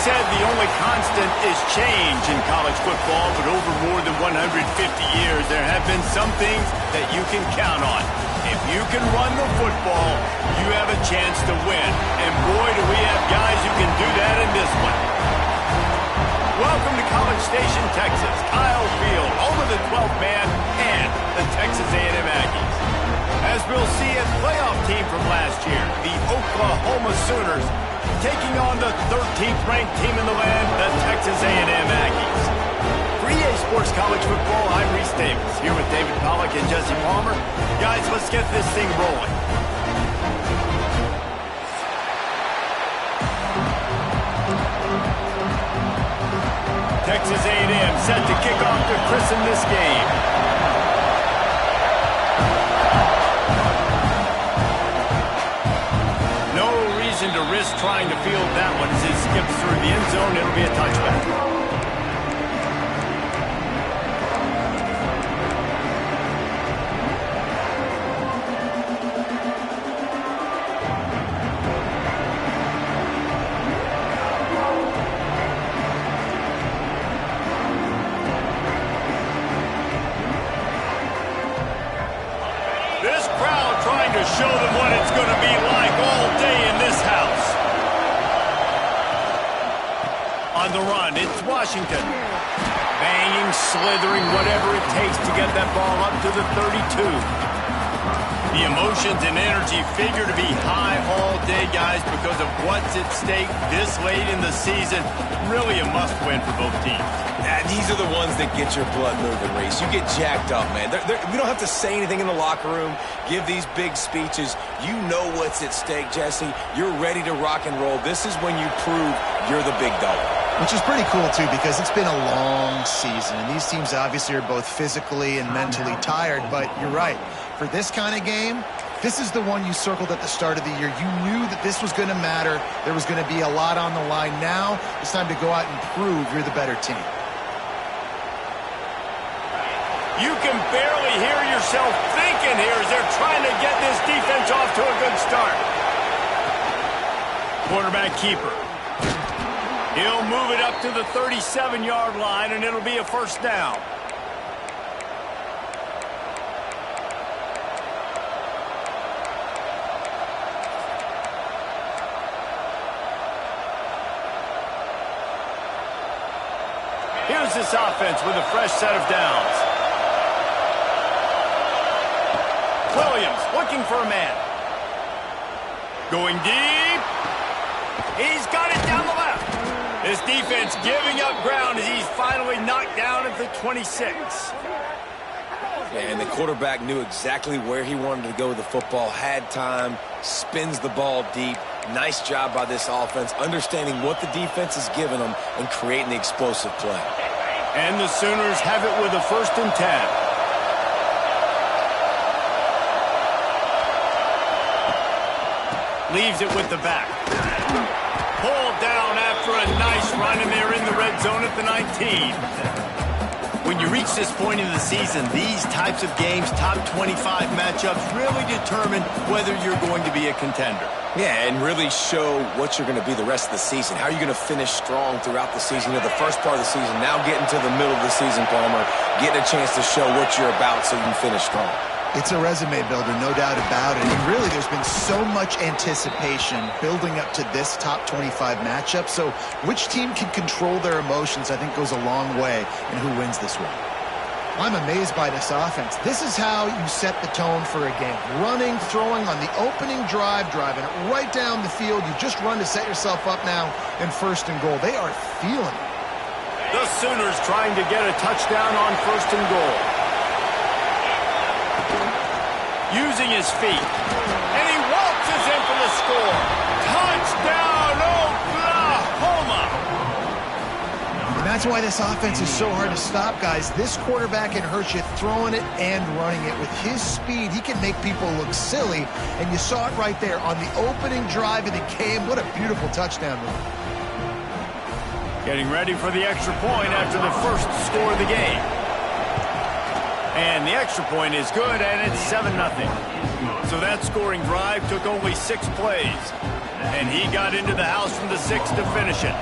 said the only constant is change in college football, but over more than 150 years, there have been some things that you can count on. If you can run the football, you have a chance to win. And boy, do we have guys who can do that in this one. Welcome to College Station, Texas. Kyle Field, home of the 12th man and the Texas A&M Aggies. As we'll see, a playoff team from last year, the Oklahoma Sooners, taking on the 13th ranked team in the land, the Texas A&M Aggies. For EA Sports College Football, I'm Reese Davis, here with David Pollack and Jesse Palmer. Guys, let's get this thing rolling. Texas A&M set to kick off to christen this game. No reason to risk trying to field that one as he skips through the end zone. It'll be a touchback. This crowd trying to show them what it's going to be like all day in this house. On the run, it's Washington. Banging, slithering, whatever it takes to get that ball up to the 32. The emotions and energy figure to be high all day, guys, because of what's at stake this late in the season. Really a must-win for both teams. These are the ones that get your blood moving, Reese. You get jacked up, man. We don't have to say anything in the locker room, give these big speeches. You know what's at stake, Jesse. You're ready to rock and roll. This is when you prove you're the big dog. Which is pretty cool, too, because it's been a long season. And these teams obviously are both physically and mentally tired. But you're right. For this kind of game, this is the one you circled at the start of the year. You knew that this was going to matter. There was going to be a lot on the line. Now it's time to go out and prove you're the better team. You can barely hear yourself thinking here as they're trying to get this defense off to a good start. Quarterback keeper. He'll move it up to the 37-yard line, and it'll be a first down. Here's this offense with a fresh set of downs. Williams looking for a man. Going deep. He's got it down the left. This defense giving up ground as he's finally knocked down at the 26. And the quarterback knew exactly where he wanted to go with the football, had time, spins the ball deep. Nice job by this offense, understanding what the defense is giving them and creating the explosive play. And the Sooners have it with a 1st and 10. Leaves it with the back. Pulled down after a nice run, and they're in the red zone at the 19. When you reach this point in the season, these types of games, top 25 matchups, really determine whether you're going to be a contender. Yeah, and really show what you're going to be the rest of the season. How are you going to finish strong throughout the season? You know, the first part of the season, now getting to the middle of the season, Palmer, getting a chance to show what you're about so you can finish strong. It's a resume builder, no doubt about it. And really, there's been so much anticipation building up to this top 25 matchup. So which team can control their emotions, I think, goes a long way in who wins this one. I'm amazed by this offense. This is how you set the tone for a game. Running, throwing on the opening drive, driving it right down the field. You just run to set yourself up now in 1st and goal. They are feeling it. The Sooners trying to get a touchdown on 1st and goal. Using his feet. And he waltzes in for the score. Touchdown, Oklahoma! And that's why this offense is so hard to stop, guys. This quarterback can hurt you throwing it and running it. With his speed, he can make people look silly. And you saw it right there on the opening drive of the game. What a beautiful touchdown run. Getting ready for the extra point after the first score of the game. And the extra point is good, and it's 7-0. So that scoring drive took only 6 plays. And he got into the house from the 6 to finish it.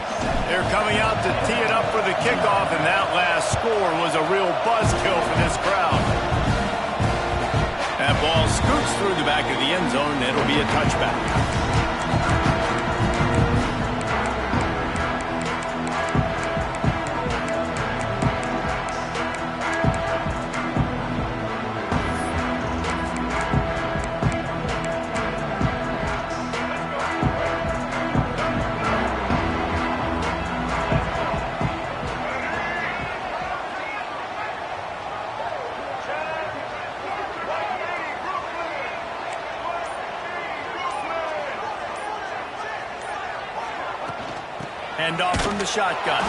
They're coming out to tee it up for the kickoff, and that last score was a real buzzkill for this crowd. That ball scoots through the back of the end zone, and it'll be a touchback. Hand off from the shotgun.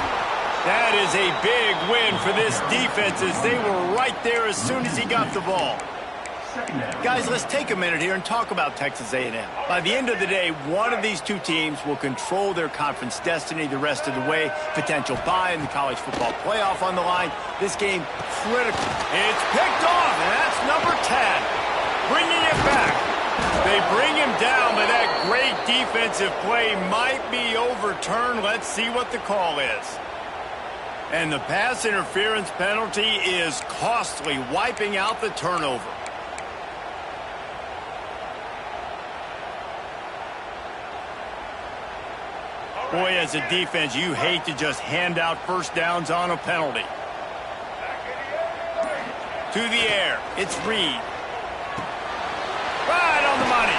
That is a big win for this defense as they were right there as soon as he got the ball. Guys, let's take a minute here and talk about Texas A&M. By the end of the day, one of these two teams will control their conference destiny the rest of the way. Potential bye in the college football playoff on the line. This game critical. It's picked off, and that's number 10. Bringing it back. They bring him down, but that great defensive play might be overturned. Let's see what the call is. And the pass interference penalty is costly, wiping out the turnover. Boy, as a defense, you hate to just hand out first downs on a penalty. To the air, it's Reed. Right on the money.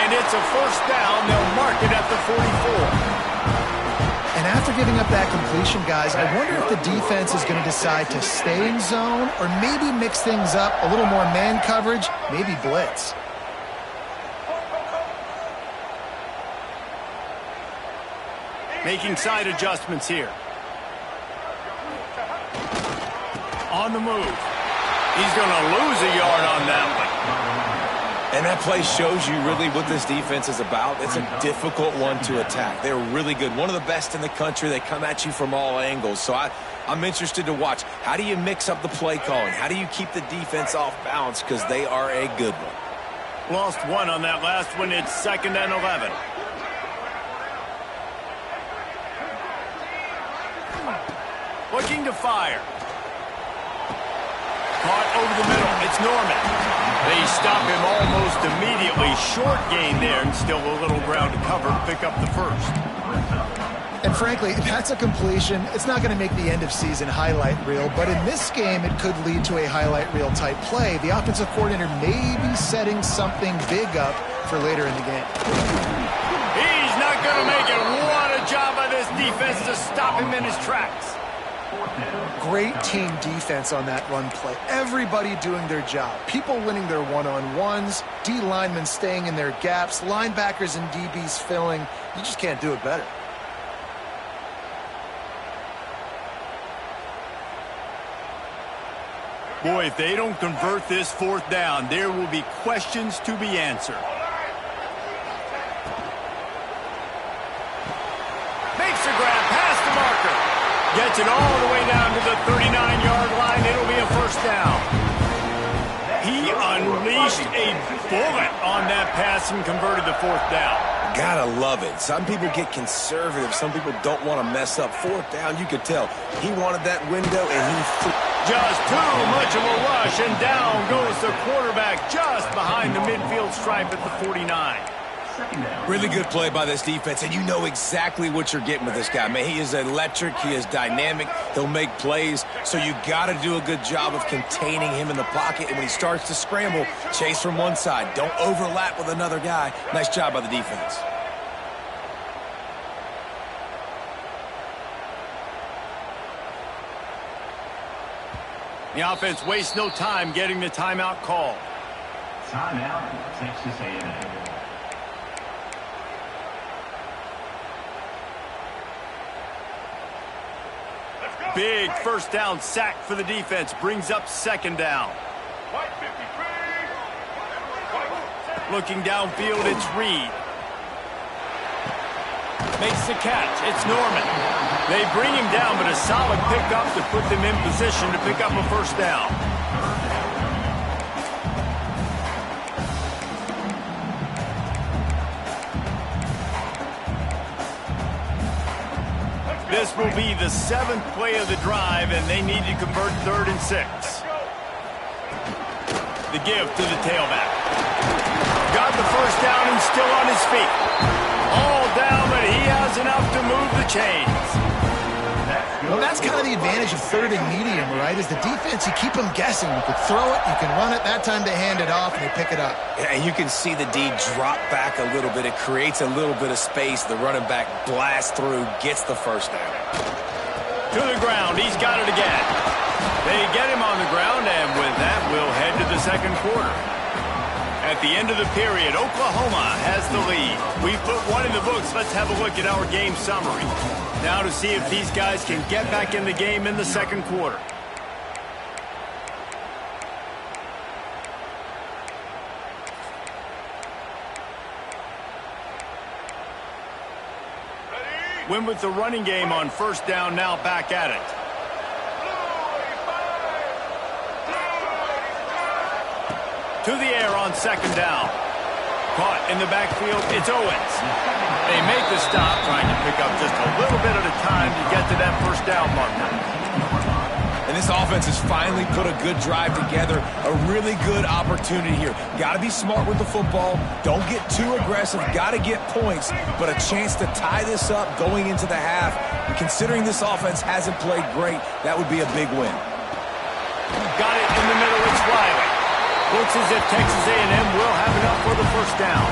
And it's a first down. They'll mark it at the 44. And after giving up that completion, guys, I wonder if the defense is going to decide to stay in zone or maybe mix things up, a little more man coverage, maybe blitz. Making side adjustments here. On the move. He's going to lose a yard on that one. And that play shows you really what this defense is about. It's a difficult one to attack. They're really good. One of the best in the country. They come at you from all angles. So I'm interested to watch. How do you mix up the play calling? How do you keep the defense off balance? Because they are a good one. Lost one on that last one. It's 2nd and 11. Looking to fire. Caught over the middle. It's Norman. They stop him almost immediately. Short gain there, and still a little ground to cover to pick up the first. And frankly, if that's a completion, it's not going to make the end of season highlight reel, but in this game, it could lead to a highlight reel type play. The offensive coordinator may be setting something big up for later in the game. He's not going to make it. What a job by this defense to stop him in his tracks. Great team defense on that run play. Everybody doing their job. People winning their one-on-ones, D linemen staying in their gaps, linebackers and DBs filling. You just can't do it better. Boy, if they don't convert this 4th down, there will be questions to be answered. Makes a grab past the marker. Gets it all the way down to the 39-yard line. It'll be a first down. He unleashed a bullet on that pass and converted the 4th down. Gotta love it. Some people get conservative. Some people don't want to mess up. 4th down, you could tell. He wanted that window, and he just too much of a rush, and down goes the quarterback just behind the midfield stripe at the 49. Really good play by this defense, and you know exactly what you're getting with this guy. Man, he is electric. He is dynamic. He'll make plays, so you got to do a good job of containing him in the pocket. And when he starts to scramble, chase from one side. Don't overlap with another guy. Nice job by the defense. The offense wastes no time getting the timeout call. Timeout, Texas A&M. Big first down sack for the defense. Brings up 2nd down. Looking downfield, it's Reed. Makes the catch. It's Norman. They bring him down, but a solid pickup to put them in position to pick up a first down. This will be the 7th play of the drive, and they need to convert 3rd and 6. The give to the tailback. Got the first down and still on his feet. All down, but he has enough to move the chains. Well, that's kind of the advantage of 3rd and medium, right? Is the defense, you keep them guessing. You can throw it, you can run it. That time they hand it off and they pick it up. Yeah, and you can see the D drop back a little bit. It creates a little bit of space. The running back blasts through, gets the first down. To the ground. He's got it again. They get him on the ground, and with that, we'll head to the 2nd quarter. At the end of the period, Oklahoma has the lead. We put one in the books. Let's have a look at our game summary. Now to see if these guys can get back in the game in the 2nd quarter. Win with the running game on 1st down, now back at it. To the air on 2nd down. Caught in the backfield, it's Owens. They make the stop, trying to pick up just a little bit at a time to get to that 1st down marker. And this offense has finally put a good drive together. A really good opportunity here. Got to be smart with the football. Don't get too aggressive. Got to get points. But a chance to tie this up going into the half. Considering this offense hasn't played great, that would be a big win. Got it in the middle, it's Riley. Looks as if Texas A&M will have enough for the 1st down.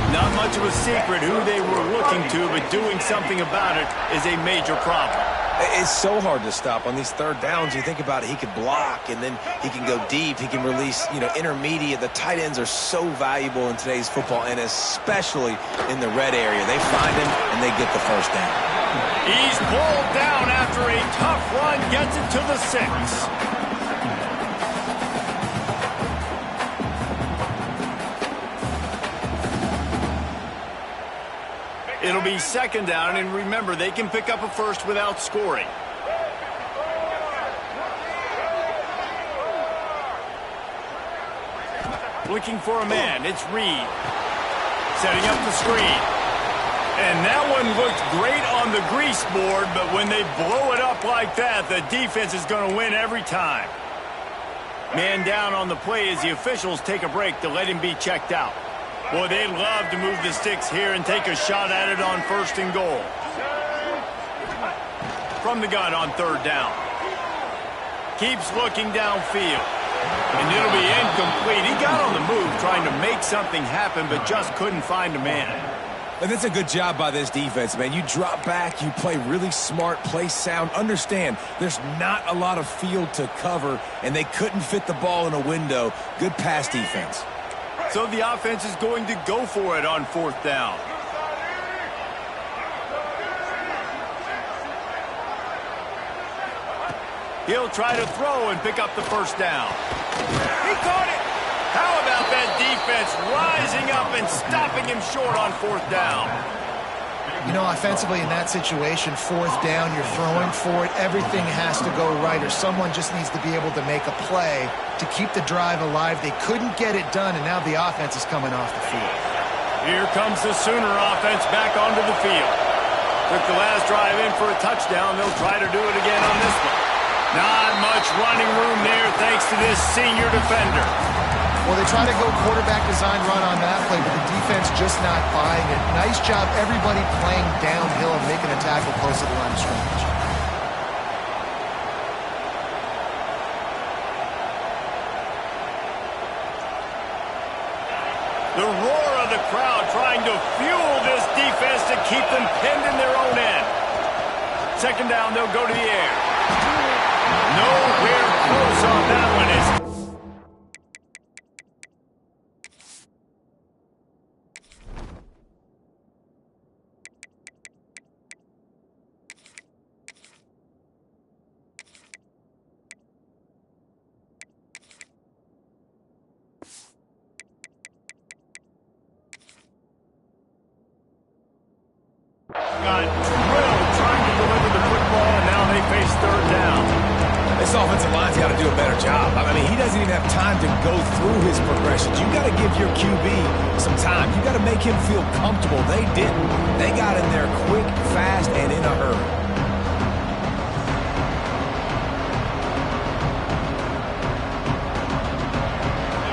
Not much of a secret who they were looking to, but doing something about it is a major problem. It's so hard to stop on these 3rd downs. You think about it, he could block, and then he can go deep. He can release, intermediate. The tight ends are so valuable in today's football, and especially in the red area. They find him, and they get the 1st down. He's pulled down after a tough run, gets it to the 6. It'll be 2nd down, and remember, they can pick up a first without scoring. Looking for a man, it's Reed. Setting up the screen. And that one looked great on the grease board, but when they blow it up like that, the defense is going to win every time. Man down on the play as the officials take a break to let him be checked out. Boy, they'd love to move the sticks here and take a shot at it on 1st and goal. From the gun on 3rd down. Keeps looking downfield. And it'll be incomplete. He got on the move trying to make something happen, but just couldn't find a man. And that's a good job by this defense, man. You drop back, you play really smart, play sound. Understand, there's not a lot of field to cover, and they couldn't fit the ball in a window. Good pass defense. So the offense is going to go for it on 4th down. He'll try to throw and pick up the 1st down. He caught it! How about that defense rising up and stopping him short on 4th down? Offensively in that situation, 4th down, you're throwing for it. Everything has to go right, or someone just needs to be able to make a play to keep the drive alive. They couldn't get it done, and now the offense is coming off the field. Here comes the Sooner offense back onto the field. Took the last drive in for a touchdown. They'll try to do it again on this one. Not much running room there thanks to this senior defender. Well, they try to go quarterback design run on that play, but the defense just not buying it. Nice job, everybody playing downhill and making a tackle close to the line of scrimmage. The roar of the crowd trying to fuel this defense to keep them pinned in their own end. 2nd down, they'll go to the air. Nowhere close on that one. Got drilled trying to deliver the football, and now they face 3rd down. This offensive line's got to do a better job. I mean, he doesn't even have time to go through his progressions. You got to give your QB some time time. You got to make him feel comfortable. They didn't. They got in there quick, fast, and in a hurry.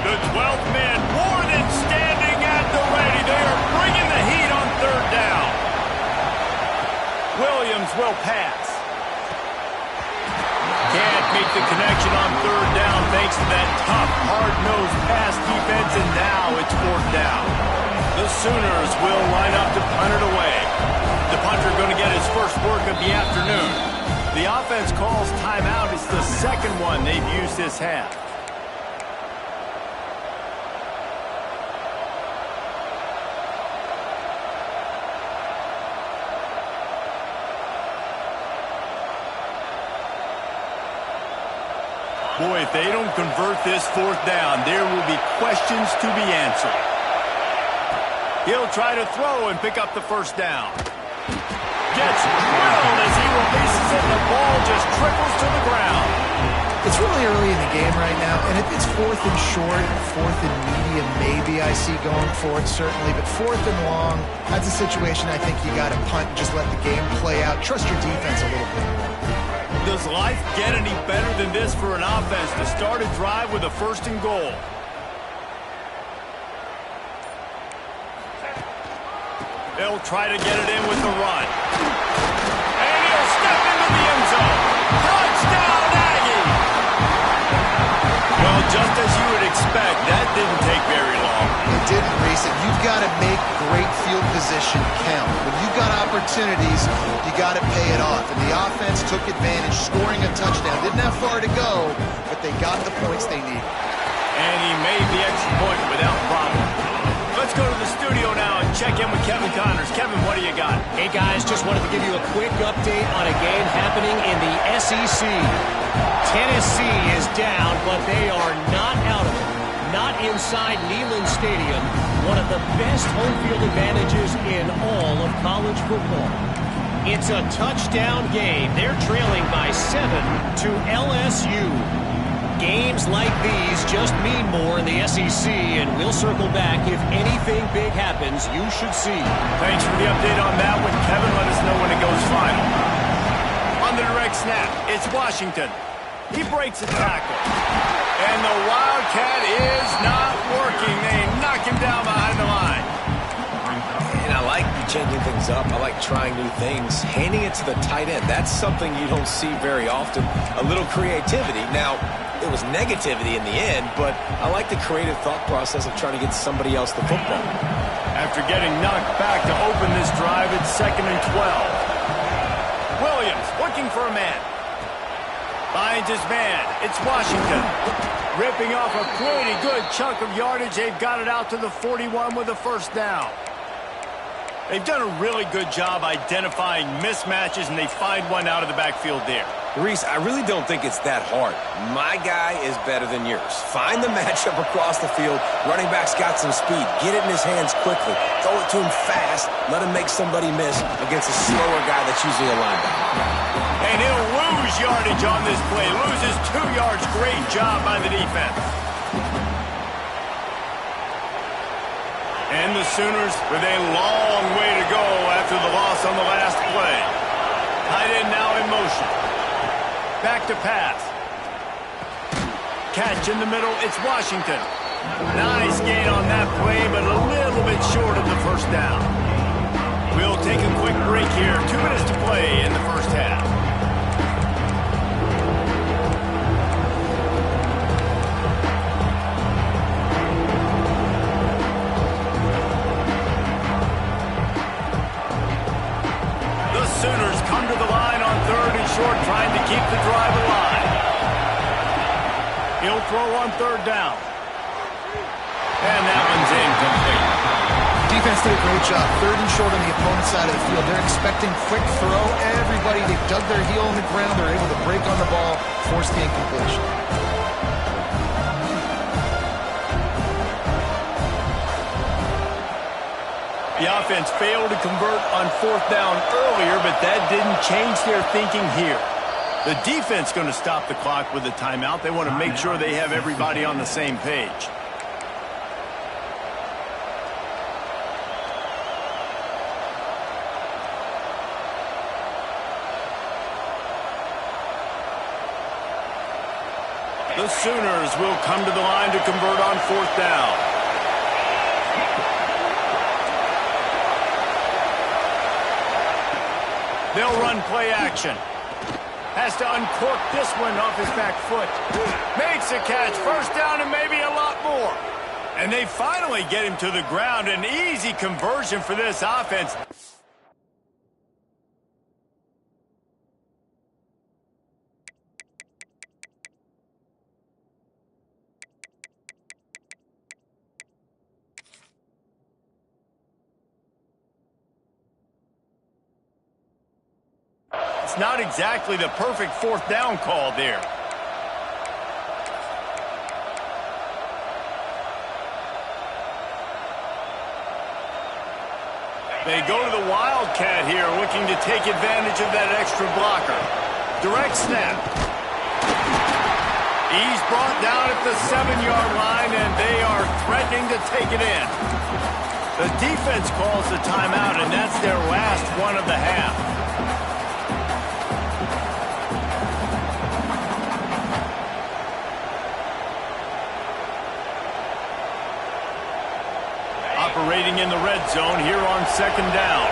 The 12th man more than standing at the ready. They are bringing the heat on third down. Williams will pass. Can't make the connection on third down thanks to that tough, hard-nosed pass defense, and now it's fourth down. The Sooners will line up to punt it away. The punter going to get his first work of the afternoon. The offense calls timeout. It's the second one they've used this half. Boy, if they don't convert this fourth down, there will be questions to be answered. He'll try to throw and pick up the first down. Gets drilled as he releases it. The ball just trickles to the ground. It's really early in the game right now, and if it's fourth and short, fourth and medium, maybe I see going for it, certainly. But fourth and long, that's a situation I think you got to punt and just let the game play out. Trust your defense a little bit more. Does life get any better than this for an offense to start a drive with a first and goal? They'll try to get it in with the run. And he'll step into the end zone. Touchdown, Aggie! Well, just as you would expect, that didn't take very long. It didn't, Reese. And you've got to make great field position count. When you've got opportunities, you got to pay it off. And the offense took advantage, scoring a touchdown. Didn't have far to go, but they got the points they needed. And he made the extra point without problem. Let's go to the studio now and check in with Kevin Connors. Kevin, what do you got? Hey, guys, just wanted to give you a quick update on a game happening in the SEC. Tennessee is down, but they are not out of it. Not inside Neyland Stadium, one of the best home field advantages in all of college football. It's a touchdown game. They're trailing by 7 to LSU. Games like these just mean more in the SEC, and we'll circle back. If anything big happens, you should see. Thanks for the update on that one, Kevin. Let us know when it goes final. On the direct snap, it's Washington. He breaks a tackle. And the Wildcat is not working. They knock him down behind the line. And I like changing things up. I like trying new things. Handing it to the tight end, that's something you don't see very often. A little creativity. Now, it was negativity in the end, but I like the creative thought process of trying to get somebody else the football. After getting knocked back to open this drive, it's 2nd and 12. Williams looking for a man. Finds his man. It's Washington. Ripping off a pretty good chunk of yardage. They've got it out to the 41 with a first down. They've done a really good job identifying mismatches, and they find one out of the backfield there. Reese, I really don't think it's that hard. My guy is better than yours. Find the matchup across the field. Running back's got some speed. Get it in his hands quickly. Throw it to him fast. Let him make somebody miss against a slower guy that's usually a linebacker. And he'll lose yardage on this play. Loses 2 yards. Great job by the defense. And the Sooners with a long way to go after the loss on the last play. Tight end now in motion. Back to pass. Catch in the middle. It's Washington. Nice gain on that play, but a little bit short of the first down. We'll take a quick break here. 2 minutes to play in the first half. Sooners come to the line on 3rd and short, trying to keep the drive alive. He'll throw on 3rd down. And that one's incomplete. Defense did a great job. 3rd and short on the opponent's side of the field. They're expecting quick throw. Everybody, they dug their heel in the ground. They're able to break on the ball, force the incompletion. The offense failed to convert on 4th down earlier, but that didn't change their thinking here. The defense going to stop the clock with a timeout. They want to make sure they have everybody on the same page. The Sooners will come to the line to convert on 4th down. They'll run play action. Has to uncork this one off his back foot. Makes a catch. 1st down and maybe a lot more. And they finally get him to the ground. An easy conversion for this offense. It's not exactly the perfect 4th down call there. They go to the Wildcat here, looking to take advantage of that extra blocker. Direct snap. He's brought down at the 7-yard line, and they are threatening to take it in. The defense calls the timeout, and that's their last one of the half. Operating in the red zone here on 2nd down.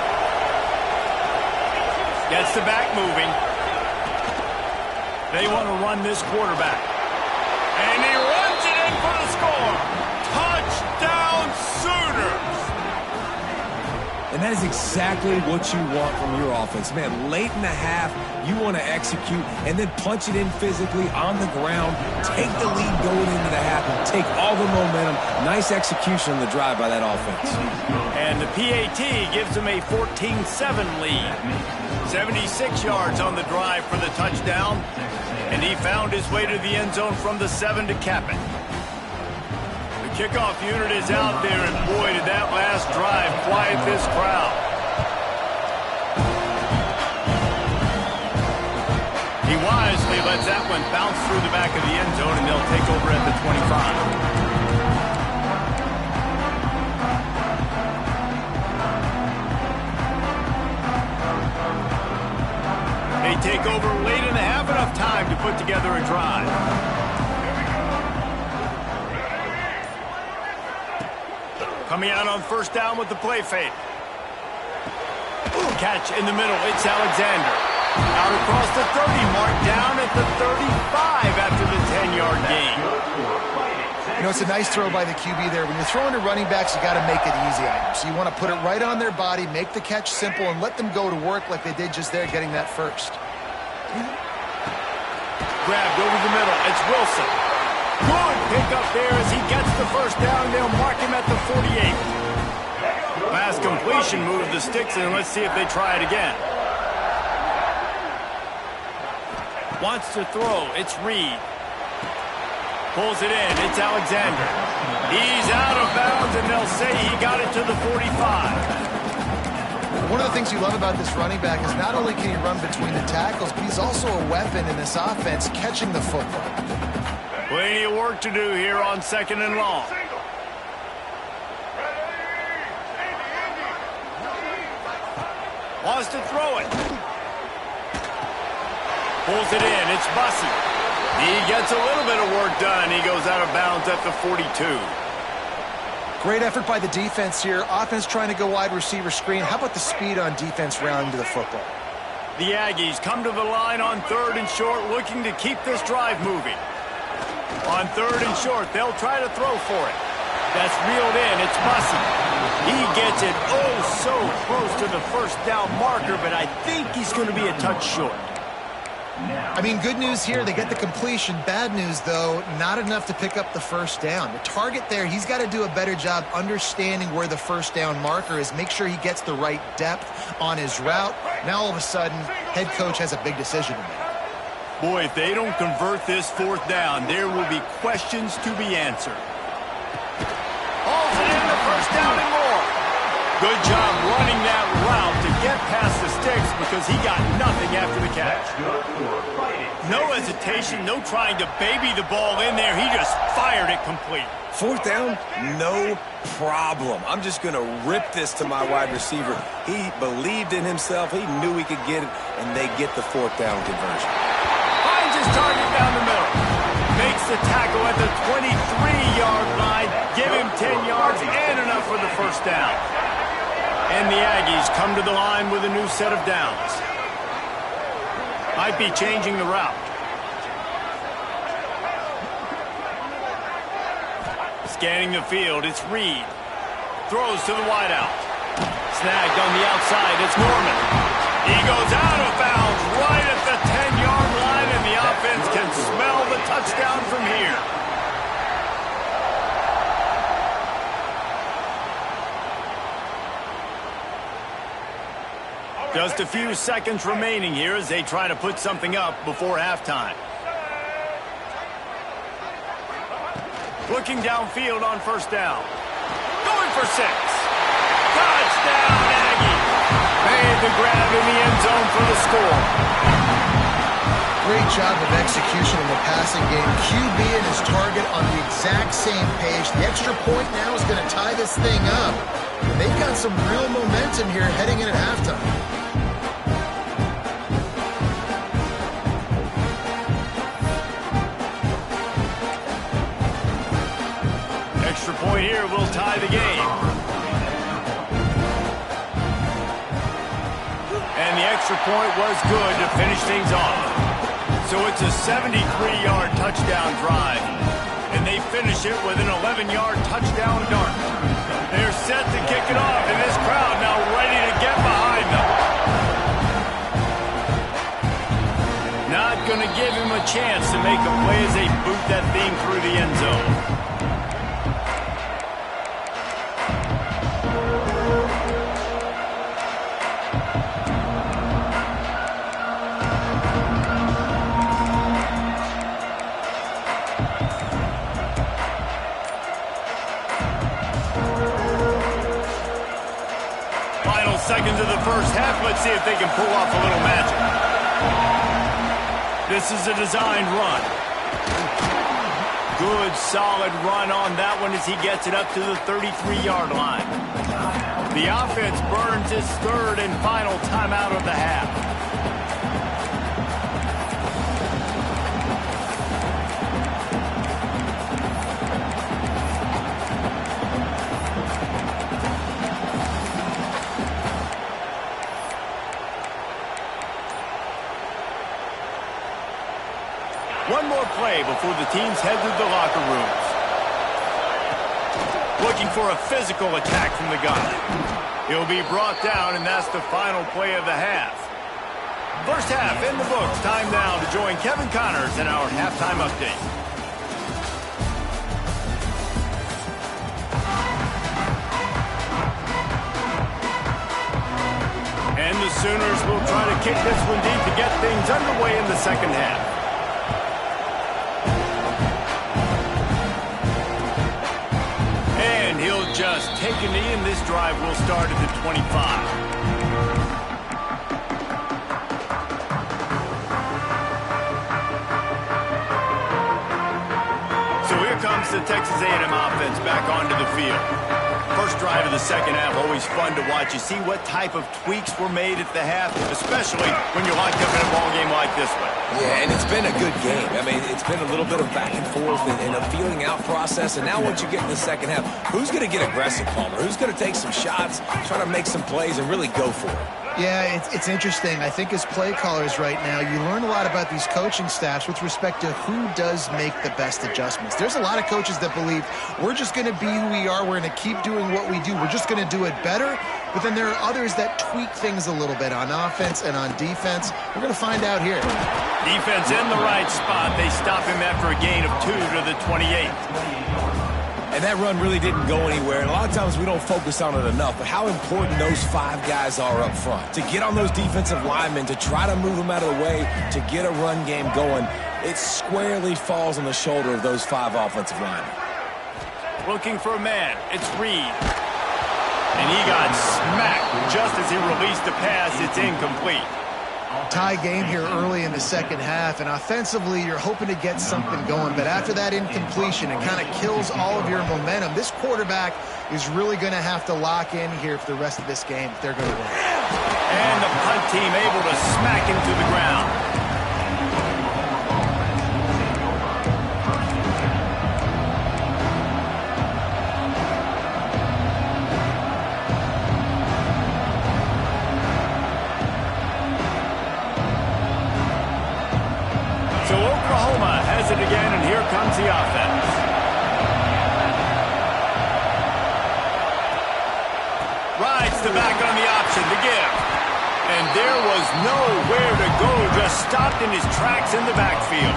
Gets the back moving. They want to run this quarterback. And he runs it in for the score. Touchdown Sooners! And that is exactly what you want from your offense. Man, late in the half, you want to execute and then punch it in physically on the ground, take the lead going into the half, and take all the momentum. Nice execution on the drive by that offense. And the PAT gives them a 14-7 lead. 76 yards on the drive for the touchdown. And he found his way to the end zone from the 7 to cap it. Kickoff unit is out there, and boy, did that last drive quiet this crowd. He wisely lets that one bounce through the back of the end zone, and they'll take over at the 25. They take over late in the half, enough time to put together a drive. Coming out on 1st down with the play fake. Catch in the middle. It's Alexander. Out across the 30 mark, down at the 35 after the 10-yard gain. You know, it's a nice throw by the QB there. When you're throwing to running backs, you got to make it easy on them. So you want to put it right on their body, make the catch simple, and let them go to work like they did just there, getting that first. Grabbed over the middle. It's Wilson. Good pick up there as he gets the 1st down. They'll mark him at the 48. Last completion moved the sticks, and let's see if they try it again. Wants to throw. It's Reed. Pulls it in. It's Alexander. He's out of bounds, and they'll say he got it to the 45. One of the things you love about this running back is not only can he run between the tackles, but he's also a weapon in this offense catching the football. Plenty of work to do here on 2nd and long. Wants to throw it. Pulls it in. It's Bussey. He gets a little bit of work done. He goes out of bounds at the 42. Great effort by the defense here. Offense trying to go wide receiver screen. How about the speed on defense rounding to the football? The Aggies come to the line on 3rd and short, looking to keep this drive moving. On 3rd and short, they'll try to throw for it. That's reeled in. It's Bussey. He gets it so close to the 1st down marker, but I think he's going to be a touch short. I mean, good news here. They get the completion. Bad news, though, not enough to pick up the 1st down. The target there, he's got to do a better job understanding where the 1st down marker is, make sure he gets the right depth on his route. Now, all of a sudden, head coach has a big decision to make. Boy, if they don't convert this 4th down, there will be questions to be answered. Hauls it in the 1st down and more. Good job running that route to get past the sticks because he got nothing after the catch. No hesitation, no trying to baby the ball in there. He just fired it complete. 4th down, no problem. I'm just going to rip this to my wide receiver. He believed in himself. He knew he could get it, and they get the 4th down conversion. Finds his target down the middle. Makes the a tackle at the 23-yard line. Give him 10 yards and enough for the first down. And the Aggies come to the line with a new set of downs. Might be changing the route. Scanning the field, it's Reed. Throws to the wideout. Snagged on the outside, it's Norman. He goes out of bounds right at the 10-yard line, and the offense can smell the touchdown from here. Just a few seconds remaining here as they try to put something up before halftime. Looking downfield on first down. Going for 6. Touchdown, Aggie. Made the grab in the end zone for the score. Great job of execution in the passing game. QB and his target on the exact same page. The extra point now is going to tie this thing up. And they've got some real momentum here heading in at halftime. Extra point here will tie the game. And the extra point was good to finish things off. So it's a 73-yard touchdown drive. And they finish it with an 11-yard touchdown dart. They're set to kick it off, and this crowd now ready to get behind them. Not going to give him a chance to make a play as they boot that thing through the end zone. Seconds of the first half. Let's see if they can pull off a little magic. This is a designed run. Good, solid run on that one as he gets it up to the 33-yard line. The offense burns its third and final timeout of the half. One more play before the teams head to the locker rooms. Looking for a physical attack from the gun. He'll be brought down, and that's the final play of the half. First half in the books. Time now to join Kevin Connors in our halftime update. And the Sooners will try to kick this one deep to get things underway in the second half. Just take a knee, and this drive will start at the 25. So here comes the Texas A&M offense back onto the field. First drive of the second half, always fun to watch. You see what type of tweaks were made at the half, especially when you're locked up in a ball game like this one. Yeah, and it's been a good game. I mean, it's been a little bit of back and forth and a feeling out process. And now once you get in the second half, who's going to get aggressive, Palmer? Who's going to take some shots, try to make some plays, and really go for it? Yeah, it's interesting. I think as play callers right now, you learn a lot about these coaching staffs with respect to who does make the best adjustments. There's a lot of coaches that believe we're just going to be who we are. We're going to keep doing what we do. We're just going to do it better. But then there are others that tweak things a little bit on offense and on defense. We're going to find out here. Defense in the right spot. They stop him after a gain of 2 to the 28. And that run really didn't go anywhere. And a lot of times we don't focus on it enough, but how important those 5 guys are up front. To get on those defensive linemen, to try to move them out of the way, to get a run game going, it squarely falls on the shoulder of those 5 offensive linemen. Looking for a man. It's Reed. And he got smacked just as he released the pass. It's incomplete. Tie game here early in the second half, and offensively you're hoping to get something going, but after that incompletion, it kind of kills all of your momentum. This quarterback is really going to have to lock in here for the rest of this game if they're going to win. And the punt team able to smack him to the ground. runs the offense. Rides the back on the option to give. And there was nowhere to go, just stopped in his tracks in the backfield.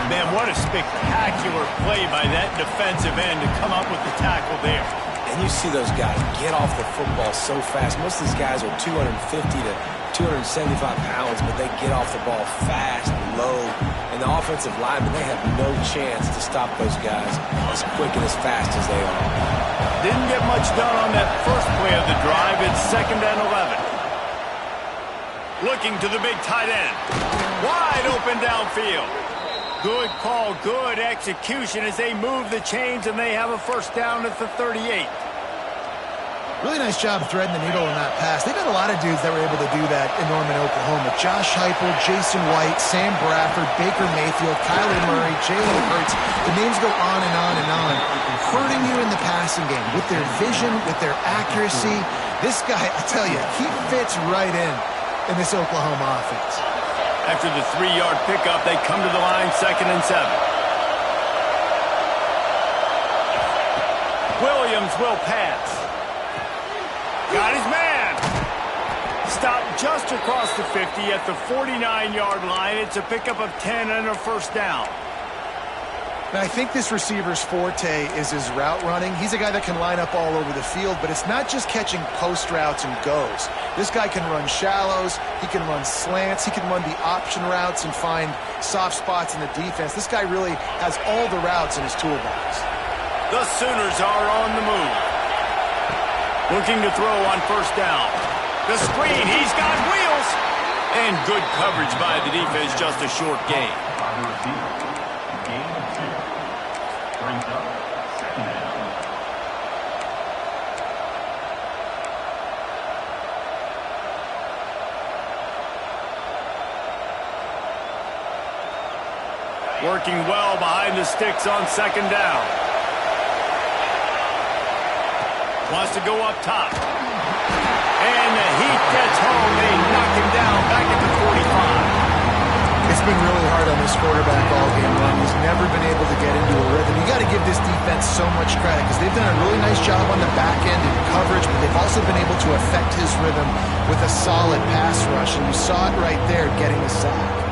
Man, what a spectacular play by that defensive end to come up with the tackle there. And you see those guys get off the football so fast. Most of these guys are 250 to 275 pounds, but they get off the ball fast and low. And the offensive linemen, they have no chance to stop those guys as quick and as fast as they are. Didn't get much done on that first play of the drive. It's 2nd and 11. Looking to the big tight end. Wide open downfield. Good call, good execution as they move the chains and they have a first down at the 38. Really nice job threading the needle on that pass. They've got a lot of dudes that were able to do that in Norman, Oklahoma. Josh Heupel, Jason White, Sam Bradford, Baker Mayfield, Kyler Murray, Jalen Hurts. The names go on and on and on. Hurting you in the passing game with their vision, with their accuracy. This guy, I tell you, he fits right in this Oklahoma offense. After the 3-yard pickup, they come to the line, 2nd and 7. Williams will pass. Got his man. Stopped just across the 50 at the 49-yard line. It's a pickup of 10 and a first down. And I think this receiver's forte is his route running. He's a guy that can line up all over the field, but it's not just catching post routes and goes. This guy can run shallows, he can run slants, he can run the option routes and find soft spots in the defense. This guy really has all the routes in his toolbox. The Sooners are on the move. Looking to throw on first down. The screen, he's got wheels. And good coverage by the defense, just a short gain. Working well behind the sticks on 2nd down. Wants to go up top. And the heat gets home. They knock him down back at the 45. It's been really hard on this quarterback all game long. He's never been able to get into a rhythm. You got to give this defense so much credit because they've done a really nice job on the back end in coverage, but they've also been able to affect his rhythm with a solid pass rush, and you saw it right there getting the sack.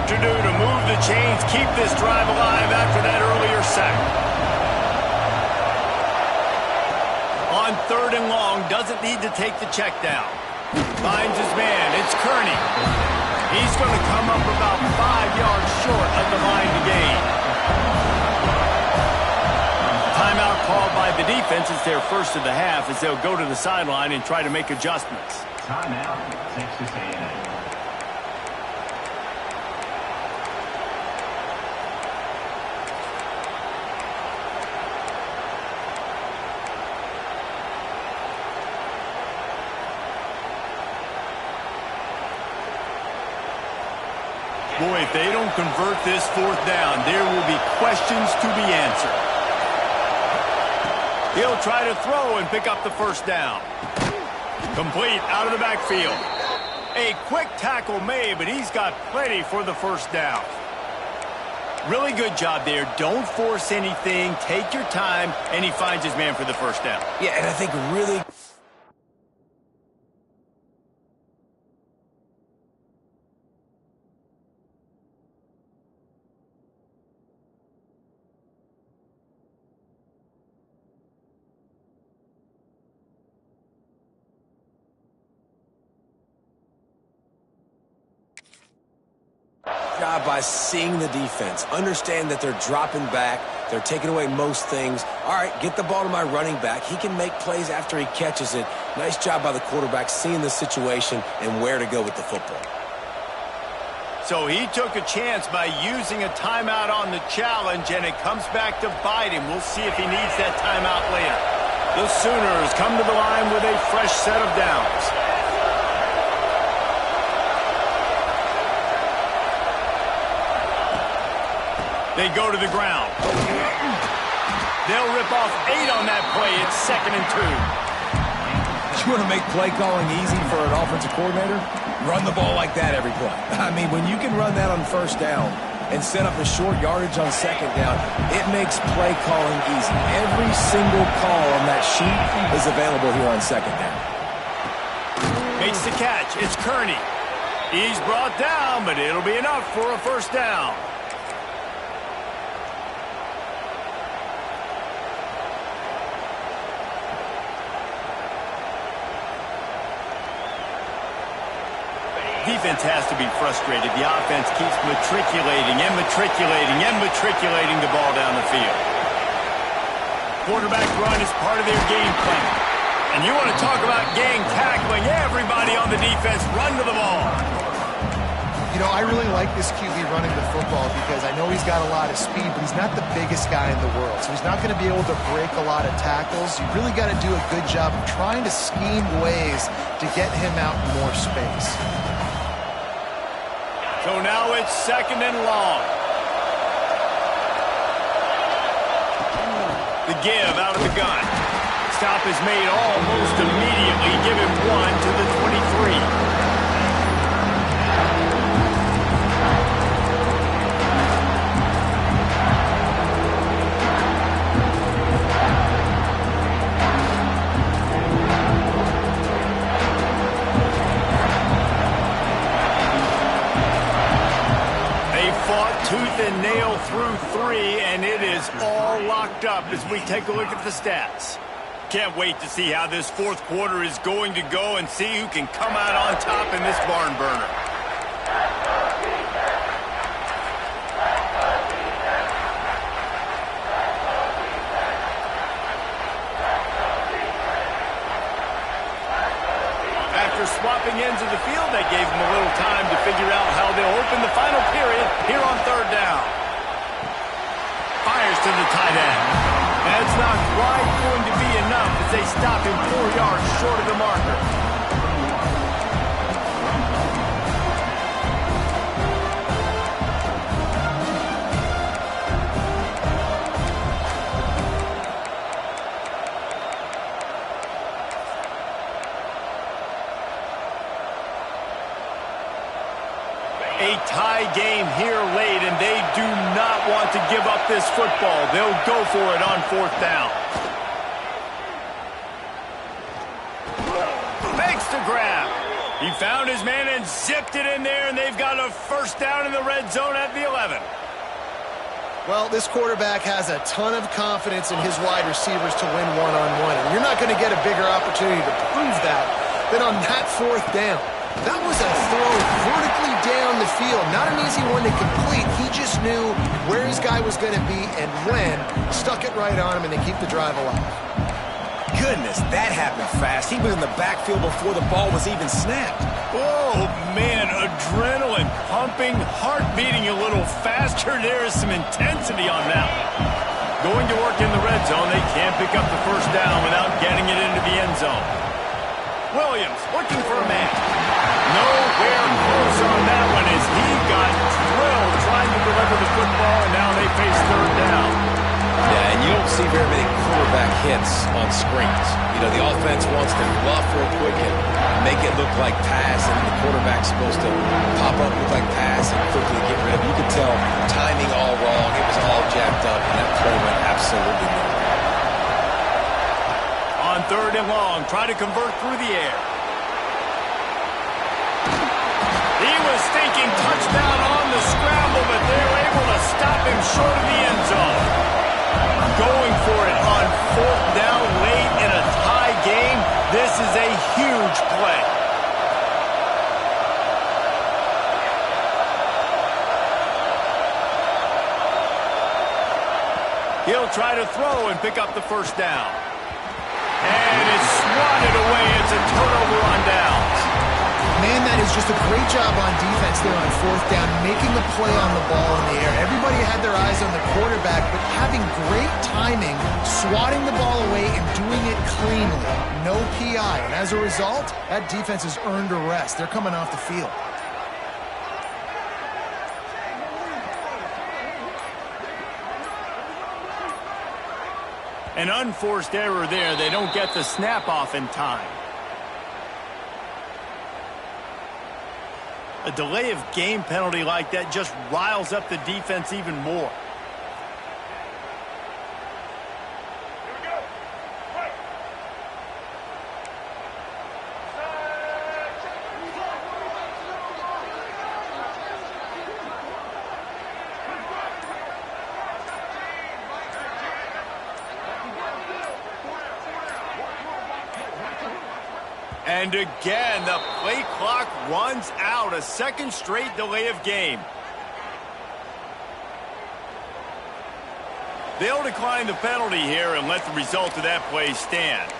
To do to move the chains, keep this drive alive after that earlier sack. On 3rd and long, doesn't need to take the check down. Finds his man, it's Kearney. He's going to come up about 5 yards short of the line to gain. Timeout called by the defense. It's their first of the half as they'll go to the sideline and try to make adjustments. Timeout, Texas A&M. Boy, if they don't convert this 4th down, there will be questions to be answered. He'll try to throw and pick up the first down. Complete out of the backfield. A quick tackle made, but he's got plenty for the first down. Really good job there. Don't force anything. Take your time, and he finds his man for the first down. Yeah, and I think really... job by seeing the defense, understand that they're dropping back, they're taking away most things. All right, get the ball to my running back. He can make plays after he catches it. Nice job by the quarterback seeing the situation and where to go with the football. So he took a chance by using a timeout on the challenge, and it comes back to bite him. We'll see if he needs that timeout later. The Sooners come to the line with a fresh set of downs. They go to the ground. They'll rip off 8 on that play. It's 2nd and 2. You want to make play calling easy for an offensive coordinator? Run the ball like that every play. I mean, when you can run that on first down and set up a short yardage on second down, it makes play calling easy. Every single call on that sheet is available here on second down. Makes the catch. It's Kearney. He's brought down, but it'll be enough for a first down. Defense has to be frustrated. The offense keeps matriculating and matriculating and matriculating the ball down the field. Quarterback run is part of their game plan. And you want to talk about gang tackling. Everybody on the defense run to the ball. You know, I really like this QB running the football because I know he's got a lot of speed, but he's not the biggest guy in the world. So he's not going to be able to break a lot of tackles. You really got to do a good job of trying to scheme ways to get him out in more space. So now it's second and long. The give out of the gun. Stop is made almost immediately. Give him 1 to the 23. Tooth and nail through 3, and it is all locked up as we take a look at the stats. Can't wait to see how this fourth quarter is going to go and see who can come out on top in this barn burner. After swapping ends of the field, that gave them a little time to figure out how they'll open the final period here on third down. Fires to the tight end. That's not quite going to be enough as they stop him 4 yards short of the marker. A tie game here late, and they do not want to give up this football. They'll go for it on fourth down. Makes the grab. He found his man and zipped it in there, and they've got a first down in the red zone at the 11. Well, this quarterback has a ton of confidence in his wide receivers to win one-on-one, and you're not going to get a bigger opportunity to prove that than on that fourth down. That was a throw vertically down the field. Not an easy one to complete. He just knew where his guy was going to be and when. Stuck it right on him, and they keep the drive alive. Goodness, that happened fast. He was in the backfield before the ball was even snapped. Oh, man, adrenaline pumping, heart beating a little faster. There is some intensity on that one. Going to work in the red zone, they can't pick up the first down without getting it into the end zone. Williams looking for a man. Nowhere close on that one as he got drilled trying to deliver the football, and now they face third down. Yeah, and you don't see very many quarterback hits on screens. You know, the offense wants to bluff real quick and make it look like pass, and the quarterback's supposed to pop up, look like pass, and quickly get rid of it. You could tell timing all wrong. It was all jacked up, and that play went absolutely nowhere. On third and long, try to convert through the air. He was thinking touchdown on the scramble, but they're able to stop him short of the end zone. Going for it on fourth down late in a tie game. This is a huge play. He'll try to throw and pick up the first down. And it's swatted away. It's a turnover on downs. Man, that is just a great job on defense there on fourth down, making the play on the ball in the air. Everybody had their eyes on the quarterback, but having great timing, swatting the ball away and doing it cleanly. No PI. And as a result, that defense has earned a rest. They're coming off the field. An unforced error there. They don't get the snap off in time. A delay of game penalty like that just riles up the defense even more. And again, the play clock runs out. A second straight delay of game. They'll decline the penalty here and let the result of that play stand.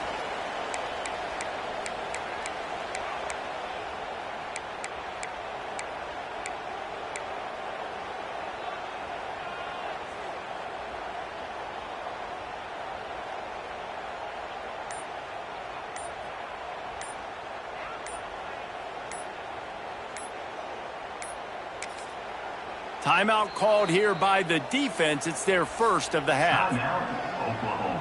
Timeout called here by the defense. It's their first of the half. Timeout, Oklahoma.